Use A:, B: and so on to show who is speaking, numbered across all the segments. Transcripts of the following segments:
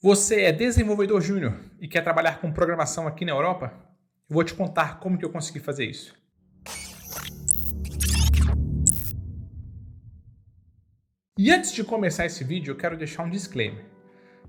A: Você é desenvolvedor júnior e quer trabalhar com programação aqui na Europa? Eu vou te contar como que eu consegui fazer isso. E antes de começar esse vídeo, eu quero deixar um disclaimer.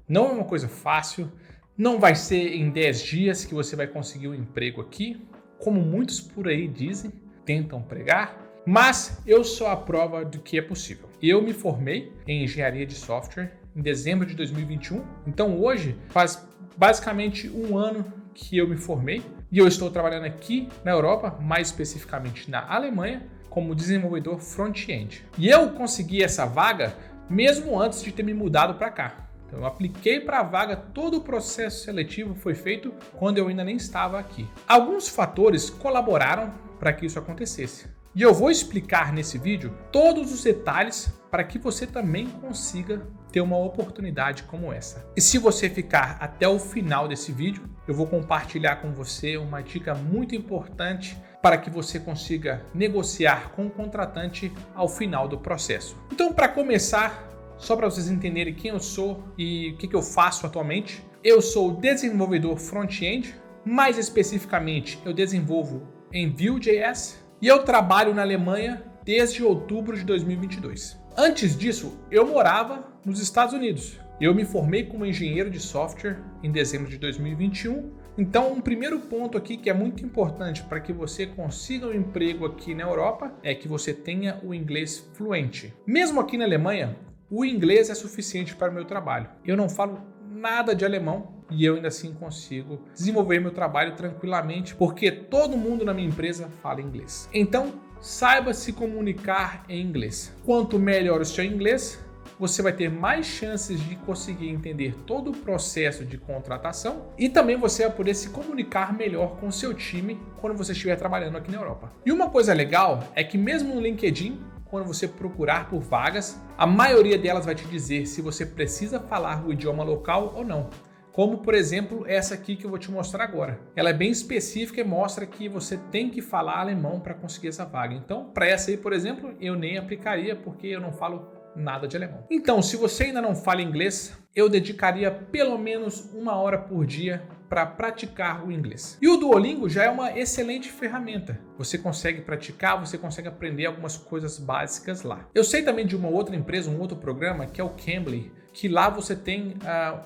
A: Não é uma coisa fácil, não vai ser em 10 dias que você vai conseguir um emprego aqui, como muitos por aí dizem, tentam pregar, mas eu sou a prova de que é possível. Eu me formei em engenharia de software em dezembro de 2021, então hoje faz basicamente um ano que eu me formei e eu estou trabalhando aqui na Europa, mais especificamente na Alemanha, como desenvolvedor front-end. E eu consegui essa vaga mesmo antes de ter me mudado para cá. Então, eu apliquei para a vaga, todo o processo seletivo foi feito quando eu ainda nem estava aqui. Alguns fatores colaboraram para que isso acontecesse. E eu vou explicar nesse vídeo todos os detalhes para que você também consiga ter uma oportunidade como essa. E se você ficar até o final desse vídeo, eu vou compartilhar com você uma dica muito importante para que você consiga negociar com o contratante ao final do processo. Então, para começar, só para vocês entenderem quem eu sou e o que eu faço atualmente, eu sou desenvolvedor front-end, mais especificamente eu desenvolvo em Vue.js e eu trabalho na Alemanha desde outubro de 2022. Antes disso, eu morava nos Estados Unidos. Eu me formei como engenheiro de software em dezembro de 2021. Então, um primeiro ponto aqui que é muito importante para que você consiga um emprego aqui na Europa é que você tenha o inglês fluente. Mesmo aqui na Alemanha, o inglês é suficiente para o meu trabalho. Eu não falo nada de alemão e eu ainda assim consigo desenvolver meu trabalho tranquilamente porque todo mundo na minha empresa fala inglês. Então, saiba se comunicar em inglês. Quanto melhor o seu inglês, você vai ter mais chances de conseguir entender todo o processo de contratação e também você vai poder se comunicar melhor com o seu time quando você estiver trabalhando aqui na Europa. E uma coisa legal é que mesmo no LinkedIn, quando você procurar por vagas, a maioria delas vai te dizer se você precisa falar o idioma local ou não. Como, por exemplo, essa aqui que eu vou te mostrar agora. Ela é bem específica e mostra que você tem que falar alemão para conseguir essa vaga. Então, para essa aí, por exemplo, eu nem aplicaria porque eu não falo nada de alemão. Então, se você ainda não fala inglês, eu dedicaria pelo menos 1 hora por dia para praticar o inglês. E o Duolingo já é uma excelente ferramenta. Você consegue praticar, você consegue aprender algumas coisas básicas lá. Eu sei também de uma outra empresa, um outro programa, que é o Cambly, que lá você tem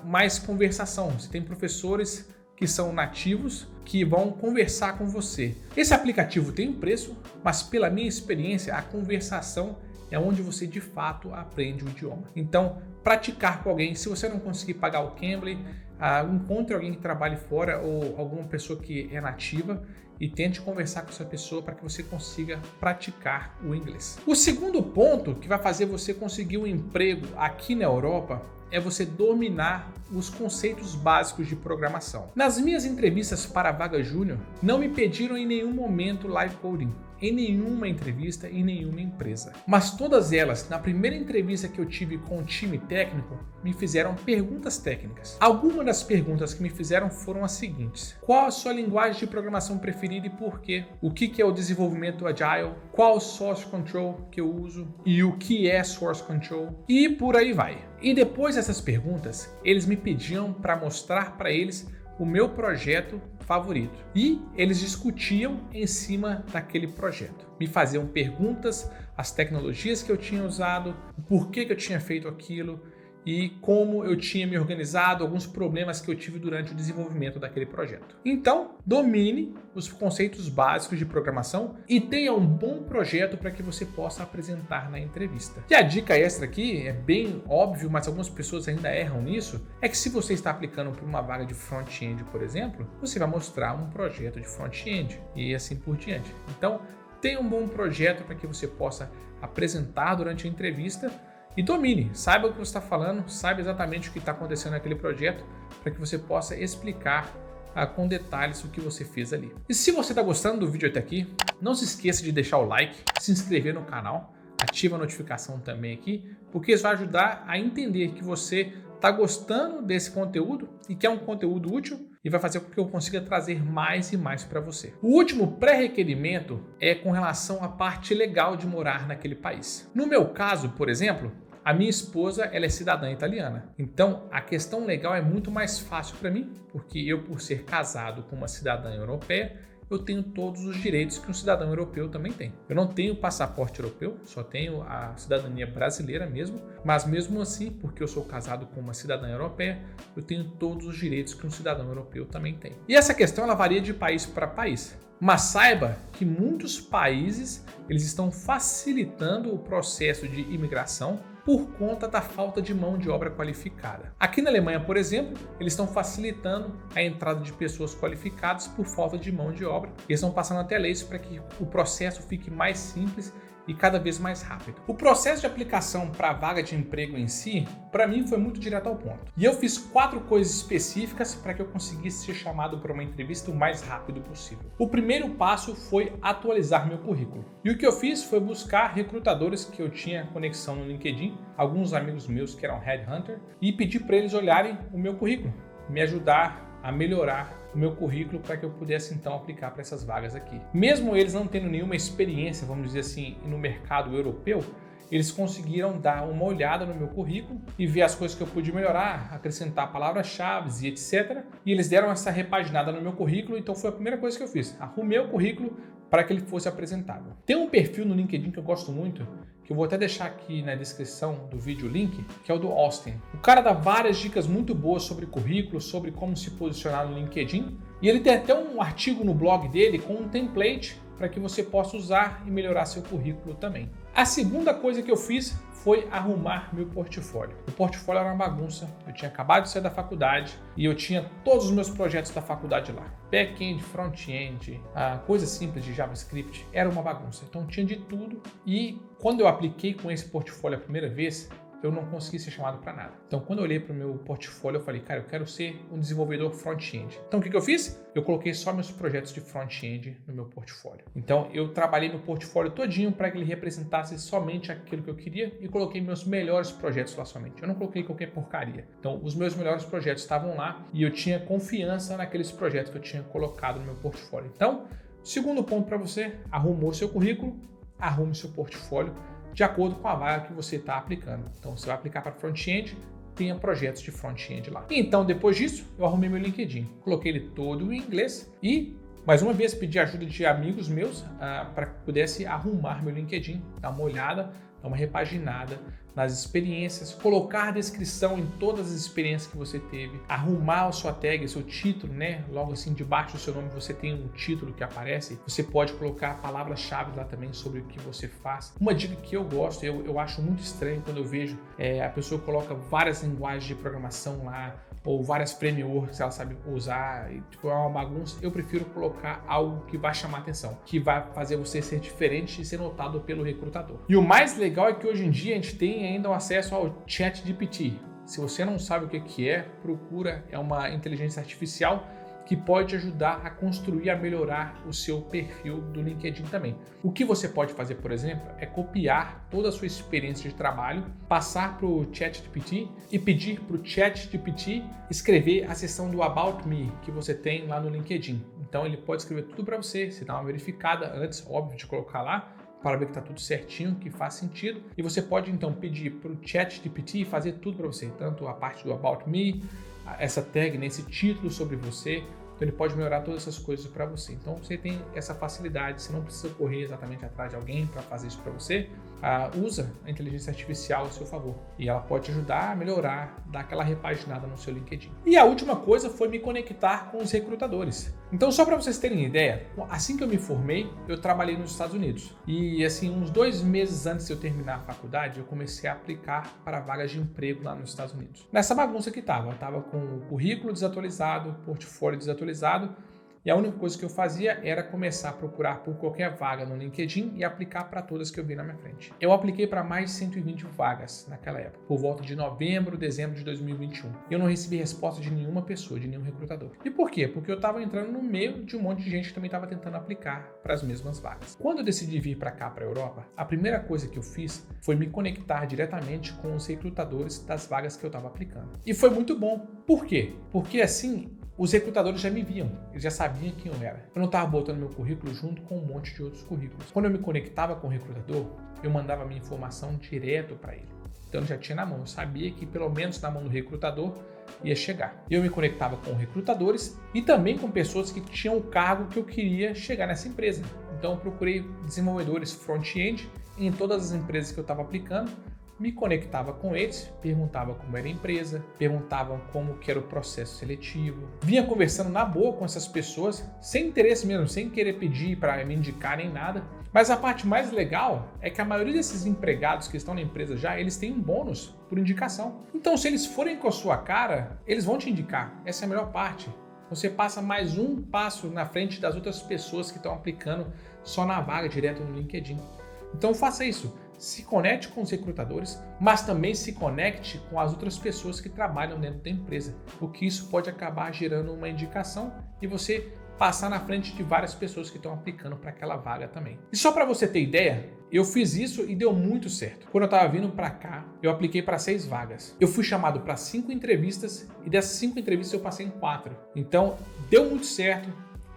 A: mais conversação. Você tem professores que são nativos, que vão conversar com você. Esse aplicativo tem um preço, mas pela minha experiência, a conversação é onde você de fato aprende o idioma. Então, praticar com alguém, se você não conseguir pagar o Cambly, encontre alguém que trabalhe fora ou alguma pessoa que é nativa e tente conversar com essa pessoa para que você consiga praticar o inglês. O segundo ponto que vai fazer você conseguir um emprego aqui na Europa é você dominar os conceitos básicos de programação. Nas minhas entrevistas para a vaga júnior, não me pediram em nenhum momento live coding, em nenhuma entrevista, em nenhuma empresa. Mas todas elas, na primeira entrevista que eu tive com o time técnico, me fizeram perguntas técnicas. Algumas das perguntas que me fizeram foram as seguintes: qual a sua linguagem de programação preferida e por quê? O que é o desenvolvimento agile? Qual o source control que eu uso? E o que é source control? E por aí vai. E depois dessas perguntas, eles me pediam para mostrar para eles o meu projeto favorito. E eles discutiam em cima daquele projeto. Me faziam perguntas, as tecnologias que eu tinha usado, o porquê que eu tinha feito aquilo e como eu tinha me organizado, alguns problemas que eu tive durante o desenvolvimento daquele projeto. Então, domine os conceitos básicos de programação e tenha um bom projeto para que você possa apresentar na entrevista. E a dica extra aqui é bem óbvio, mas algumas pessoas ainda erram nisso, é que se você está aplicando para uma vaga de front-end, por exemplo, você vai mostrar um projeto de front-end e assim por diante. Então, tenha um bom projeto para que você possa apresentar durante a entrevista e domine, saiba o que você está falando, saiba exatamente o que está acontecendo naquele projeto para que você possa explicar com detalhes o que você fez ali. E se você está gostando do vídeo até aqui, não se esqueça de deixar o like, se inscrever no canal, ativa a notificação também aqui, porque isso vai ajudar a entender que você está gostando desse conteúdo e que é um conteúdo útil e vai fazer com que eu consiga trazer mais e mais para você. O último pré-requerimento é com relação à parte legal de morar naquele país. No meu caso, por exemplo, A minha esposa, ela é cidadã italiana. Então, a questão legal é muito mais fácil para mim, porque eu, por ser casado com uma cidadã europeia, eu tenho todos os direitos que um cidadão europeu também tem. Eu não tenho passaporte europeu, só tenho a cidadania brasileira mesmo, mas mesmo assim, porque eu sou casado com uma cidadã europeia, eu tenho todos os direitos que um cidadão europeu também tem. E essa questão ela varia de país para país. Mas saiba que muitos países eles estão facilitando o processo de imigração por conta da falta de mão de obra qualificada. Aqui na Alemanha, por exemplo, eles estão facilitando a entrada de pessoas qualificadas por falta de mão de obra. Eles estão passando até leis para que o processo fique mais simples e cada vez mais rápido. O processo de aplicação para a vaga de emprego em si, para mim foi muito direto ao ponto. E eu fiz 4 coisas específicas para que eu conseguisse ser chamado para uma entrevista o mais rápido possível. O primeiro passo foi atualizar meu currículo. E o que eu fiz foi buscar recrutadores que eu tinha conexão no LinkedIn, alguns amigos meus que eram headhunter, e pedir para eles olharem o meu currículo, me ajudar a melhorar o meu currículo para que eu pudesse então aplicar para essas vagas aqui. Mesmo eles não tendo nenhuma experiência, vamos dizer assim, no mercado europeu, eles conseguiram dar uma olhada no meu currículo e ver as coisas que eu pude melhorar, acrescentar palavras-chave e etc. E eles deram essa repaginada no meu currículo, então foi a primeira coisa que eu fiz. Arrumei o currículo para que ele fosse apresentável. Tem um perfil no LinkedIn que eu gosto muito, que eu vou até deixar aqui na descrição do vídeo o link, que é o do Austin. O cara dá várias dicas muito boas sobre currículo, sobre como se posicionar no LinkedIn, e ele tem até um artigo no blog dele com um template para que você possa usar e melhorar seu currículo também. A segunda coisa que eu fiz foi arrumar meu portfólio. O portfólio era uma bagunça, eu tinha acabado de sair da faculdade e eu tinha todos os meus projetos da faculdade lá. Back-end, front-end, coisa simples de JavaScript, era uma bagunça. Então tinha de tudo e quando eu apliquei com esse portfólio a primeira vez, eu não consegui ser chamado para nada. Então, quando eu olhei para o meu portfólio, eu falei, cara, eu quero ser um desenvolvedor front-end. Então, o que eu fiz? Eu coloquei só meus projetos de front-end no meu portfólio. Então, eu trabalhei no portfólio todinho para que ele representasse somente aquilo que eu queria e coloquei meus melhores projetos lá somente. Eu não coloquei qualquer porcaria. Então, os meus melhores projetos estavam lá e eu tinha confiança naqueles projetos que eu tinha colocado no meu portfólio. Então, segundo ponto para você, arrumou seu currículo, arrume seu portfólio de acordo com a vaga que você está aplicando. Então, você vai aplicar para front-end, tenha projetos de front-end lá. Então, depois disso, eu arrumei meu LinkedIn. Coloquei ele todo em inglês e, mais uma vez, pedi ajuda de amigos meus para que pudesse arrumar meu LinkedIn, dar uma olhada, dar uma repaginada nas experiências, colocar descrição em todas as experiências que você teve, arrumar a sua tag, o seu título, né? Logo assim, debaixo do seu nome você tem um título que aparece. Você pode colocar palavras-chave lá também sobre o que você faz. Uma dica que eu gosto, eu acho muito estranho quando eu vejo a pessoa coloca várias linguagens de programação lá, ou várias frameworks que ela sabe usar, e tipo, é uma bagunça. Eu prefiro colocar algo que vai chamar atenção, que vai fazer você ser diferente e ser notado pelo recrutador. E o mais legal é que hoje em dia a gente tem ainda o acesso ao ChatGPT. Se você não sabe o que é, procura, é uma inteligência artificial que pode ajudar a construir, a melhorar o seu perfil do LinkedIn também. O que você pode fazer, por exemplo, é copiar toda a sua experiência de trabalho, passar para o ChatGPT e pedir para o ChatGPT escrever a seção do About Me que você tem lá no LinkedIn. Então ele pode escrever tudo para você, dá uma verificada antes, óbvio, de colocar lá, para ver que está tudo certinho, que faz sentido. E você pode então pedir para o ChatGPT fazer tudo para você, tanto a parte do About Me, essa tag, esse título sobre você. Então ele pode melhorar todas essas coisas para você. Então você tem essa facilidade, você não precisa correr exatamente atrás de alguém para fazer isso para você. Usa a inteligência artificial a seu favor e ela pode te ajudar a melhorar, dar aquela repaginada no seu LinkedIn. E a última coisa foi me conectar com os recrutadores. Então, só para vocês terem ideia, assim que eu me formei, eu trabalhei nos Estados Unidos. E assim, uns 2 meses antes de eu terminar a faculdade, eu comecei a aplicar para vagas de emprego lá nos Estados Unidos. Nessa bagunça que eu tava com o currículo desatualizado, portfólio desatualizado, e a única coisa que eu fazia era começar a procurar por qualquer vaga no LinkedIn e aplicar para todas que eu vi na minha frente. Eu apliquei para mais de 120 vagas naquela época, por volta de novembro, dezembro de 2021. Eu não recebi resposta de nenhuma pessoa, de nenhum recrutador. E por quê? Porque eu estava entrando no meio de um monte de gente que também estava tentando aplicar para as mesmas vagas. Quando eu decidi vir para cá, para a Europa, a primeira coisa que eu fiz foi me conectar diretamente com os recrutadores das vagas que eu estava aplicando. E foi muito bom. Por quê? Porque assim, os recrutadores já me viam, eles já sabiam quem eu era. Eu não estava botando meu currículo junto com um monte de outros currículos. Quando eu me conectava com o recrutador, eu mandava minha informação direto para ele. Então eu já tinha na mão, eu sabia que pelo menos na mão do recrutador ia chegar. Eu me conectava com recrutadores e também com pessoas que tinham o cargo que eu queria chegar nessa empresa. Então eu procurei desenvolvedores front-end em todas as empresas que eu estava aplicando, me conectava com eles, perguntava como era a empresa, perguntavam como que era o processo seletivo. Vinha conversando na boa com essas pessoas, sem interesse mesmo, sem querer pedir para me indicar nem nada. Mas a parte mais legal é que a maioria desses empregados que estão na empresa já, eles têm um bônus por indicação. Então se eles forem com a sua cara, eles vão te indicar. Essa é a melhor parte. Você passa mais um passo na frente das outras pessoas que estão aplicando só na vaga direto no LinkedIn. Então faça isso. Se conecte com os recrutadores, mas também se conecte com as outras pessoas que trabalham dentro da empresa, porque isso pode acabar gerando uma indicação e você passar na frente de várias pessoas que estão aplicando para aquela vaga também. E só para você ter ideia, eu fiz isso e deu muito certo. Quando eu estava vindo para cá, eu apliquei para 6 vagas. Eu fui chamado para 5 entrevistas e dessas 5 entrevistas eu passei em 4. Então, deu muito certo.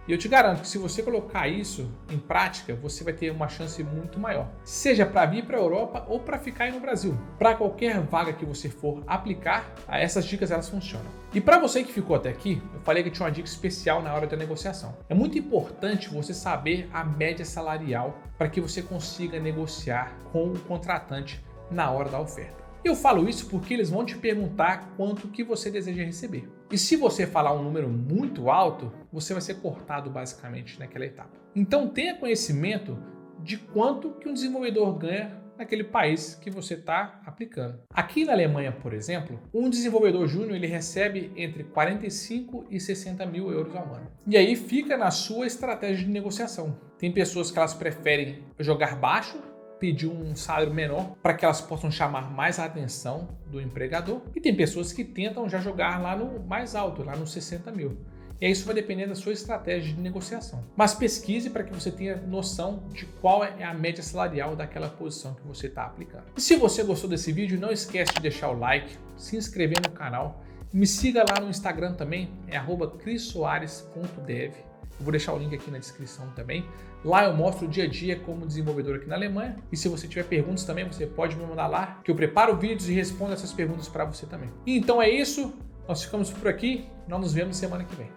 A: E eu te garanto que se você colocar isso em prática, você vai ter uma chance muito maior. Seja para vir para a Europa ou para ficar aí no Brasil. Para qualquer vaga que você for aplicar, essas dicas elas funcionam. E para você que ficou até aqui, eu falei que tinha uma dica especial na hora da negociação. É muito importante você saber a média salarial para que você consiga negociar com o contratante na hora da oferta. Eu falo isso porque eles vão te perguntar quanto que você deseja receber. E se você falar um número muito alto, você vai ser cortado basicamente naquela etapa. Então tenha conhecimento de quanto que um desenvolvedor ganha naquele país que você está aplicando. Aqui na Alemanha, por exemplo, um desenvolvedor júnior ele recebe entre 45 e 60 mil euros ao ano. E aí fica na sua estratégia de negociação. Tem pessoas que elas preferem jogar baixo, pedir um salário menor para que elas possam chamar mais a atenção do empregador. E tem pessoas que tentam já jogar lá no mais alto, lá nos 60 mil. E aí isso vai depender da sua estratégia de negociação. Mas pesquise para que você tenha noção de qual é a média salarial daquela posição que você está aplicando. E se você gostou desse vídeo, não esquece de deixar o like, se inscrever no canal. Me siga lá no Instagram também, é @crisoares.dev. Eu vou deixar o link aqui na descrição também. Lá eu mostro o dia a dia como desenvolvedor aqui na Alemanha. E se você tiver perguntas também, você pode me mandar lá, que eu preparo vídeos e respondo essas perguntas para você também. E então é isso. Nós ficamos por aqui. Nós nos vemos semana que vem.